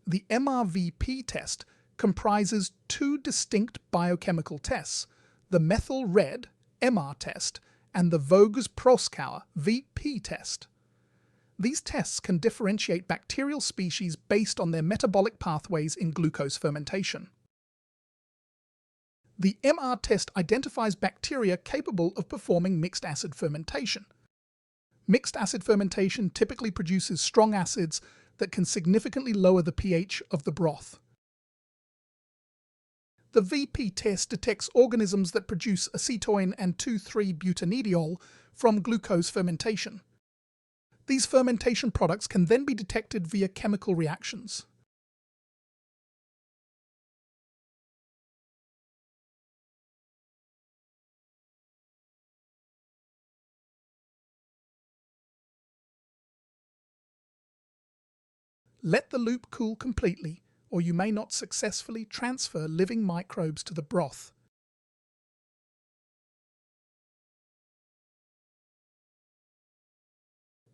The MRVP test comprises two distinct biochemical tests, the methyl red MR test and the Voges-Proskauer VP test. These tests can differentiate bacterial species based on their metabolic pathways in glucose fermentation. The MR test identifies bacteria capable of performing mixed acid fermentation. Mixed acid fermentation typically produces strong acids that can significantly lower the pH of the broth. The VP test detects organisms that produce acetoin and 2,3-butanediol from glucose fermentation. These fermentation products can then be detected via chemical reactions. Let the loop cool completely, or you may not successfully transfer living microbes to the broth.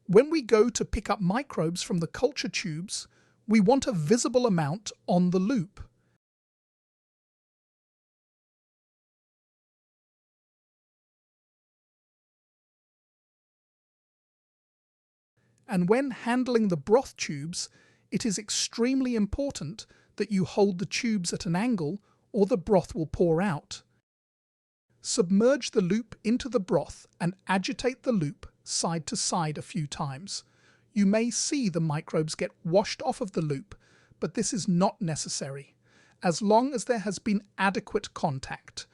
When we go to pick up microbes from the culture tubes, we want a visible amount on the loop. And when handling the broth tubes, it is extremely important that you hold the tubes at an angle or the broth will pour out. Submerge the loop into the broth and agitate the loop side to side a few times. You may see the microbes get washed off of the loop, but this is not necessary, as long as there has been adequate contact.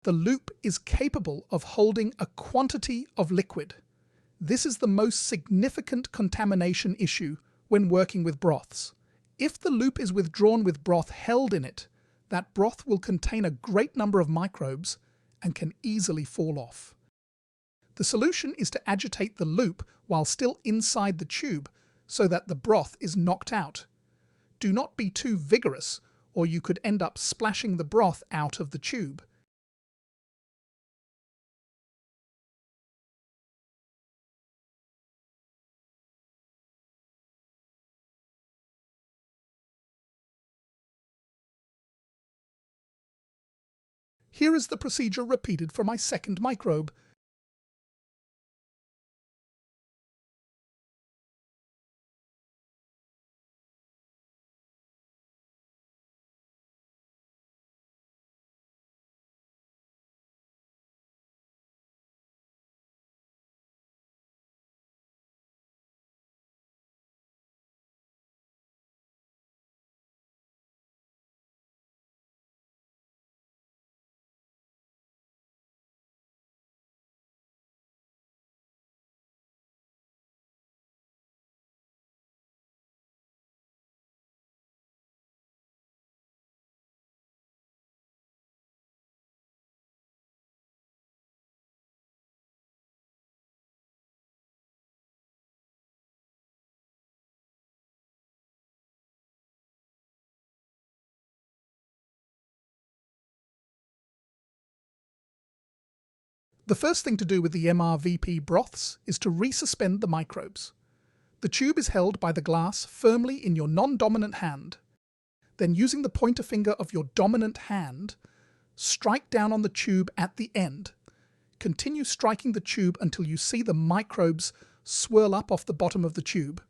The loop is capable of holding a quantity of liquid. This is the most significant contamination issue when working with broths. If the loop is withdrawn with broth held in it, that broth will contain a great number of microbes and can easily fall off. The solution is to agitate the loop while still inside the tube so that the broth is knocked out. Do not be too vigorous, or you could end up splashing the broth out of the tube. Here is the procedure repeated for my second microbe. The first thing to do with the MRVP broths is to resuspend the microbes. The tube is held by the glass firmly in your non-dominant hand. Then, using the pointer finger of your dominant hand, strike down on the tube at the end. Continue striking the tube until you see the microbes swirl up off the bottom of the tube.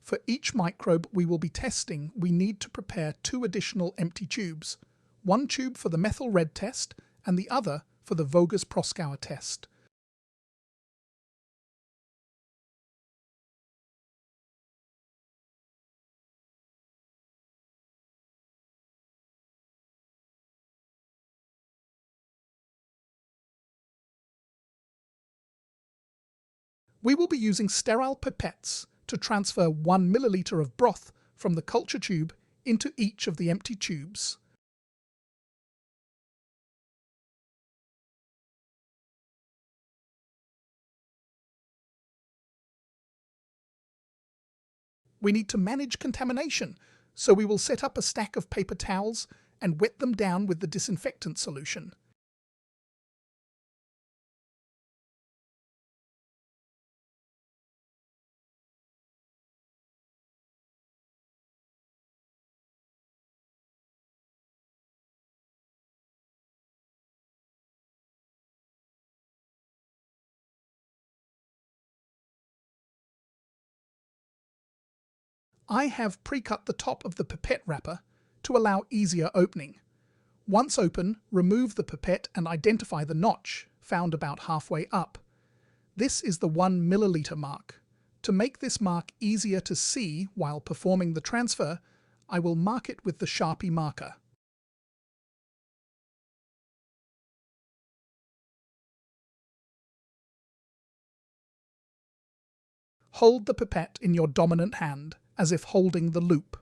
For each microbe we will be testing, we need to prepare 2 additional empty tubes, one tube for the methyl red test and the other for the Voges-Proskauer test. We will be using sterile pipettes to transfer 1 milliliter of broth from the culture tube into each of the empty tubes. We need to manage contamination, so we will set up a stack of paper towels and wet them down with the disinfectant solution. I have pre-cut the top of the pipette wrapper to allow easier opening. Once open, remove the pipette and identify the notch, found about halfway up. This is the 1 milliliter mark. To make this mark easier to see while performing the transfer, I will mark it with the Sharpie marker. Hold the pipette in your dominant hand, as if holding the loop.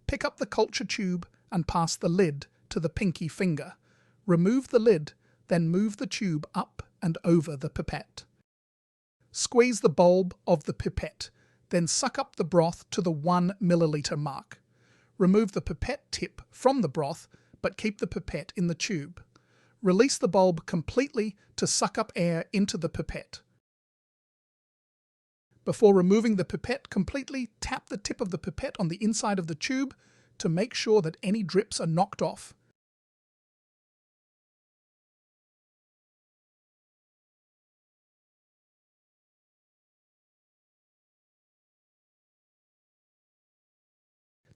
Pick up the culture tube and pass the lid to the pinky finger. Remove the lid, then move the tube up and over the pipette. Squeeze the bulb of the pipette, then suck up the broth to the 1 milliliter mark. Remove the pipette tip from the broth, but keep the pipette in the tube. Release the bulb completely to suck up air into the pipette. Before removing the pipette completely, tap the tip of the pipette on the inside of the tube to make sure that any drips are knocked off.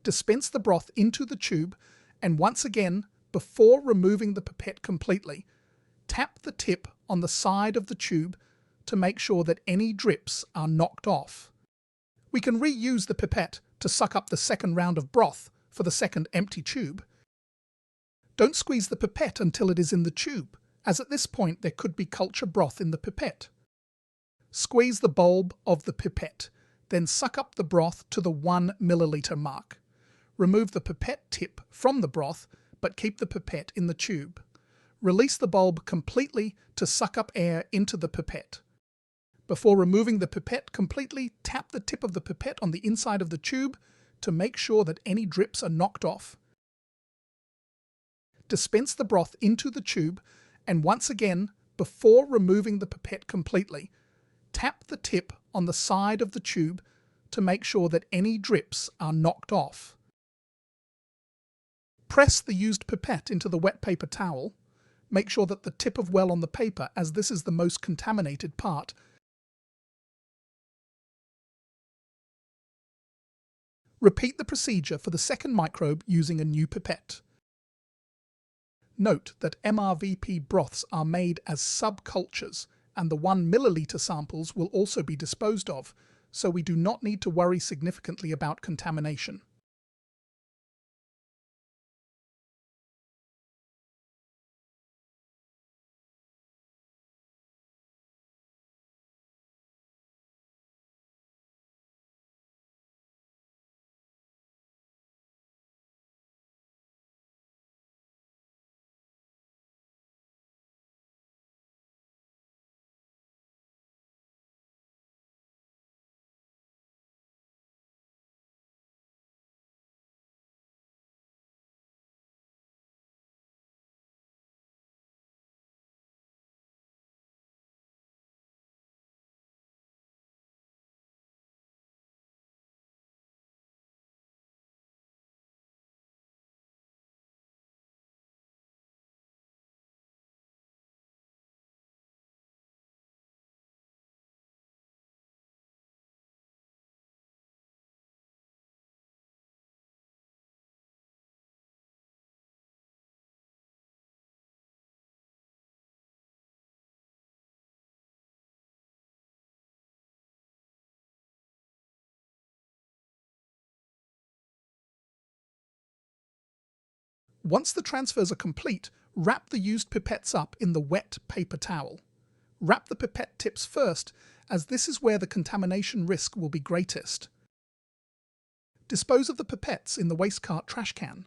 Dispense the broth into the tube, and once again, before removing the pipette completely, tap the tip on the side of the tube to make sure that any drips are knocked off. We can reuse the pipette to suck up the second round of broth for the second empty tube. Don't squeeze the pipette until it is in the tube, as at this point there could be culture broth in the pipette. Squeeze the bulb of the pipette, then suck up the broth to the 1 milliliter mark. Remove the pipette tip from the broth, but keep the pipette in the tube. Release the bulb completely to suck up air into the pipette. Before removing the pipette completely, tap the tip of the pipette on the inside of the tube to make sure that any drips are knocked off. Dispense the broth into the tube, and once again, before removing the pipette completely, tap the tip on the side of the tube to make sure that any drips are knocked off. Press the used pipette into the wet paper towel. Make sure that the tip of well on the paper, as this is the most contaminated part. Repeat the procedure for the second microbe using a new pipette. Note that MRVP broths are made as subcultures, and the 1 milliliter samples will also be disposed of, so we do not need to worry significantly about contamination. Once the transfers are complete, wrap the used pipettes up in the wet paper towel. Wrap the pipette tips first, as this is where the contamination risk will be greatest. Dispose of the pipettes in the waste cart trash can.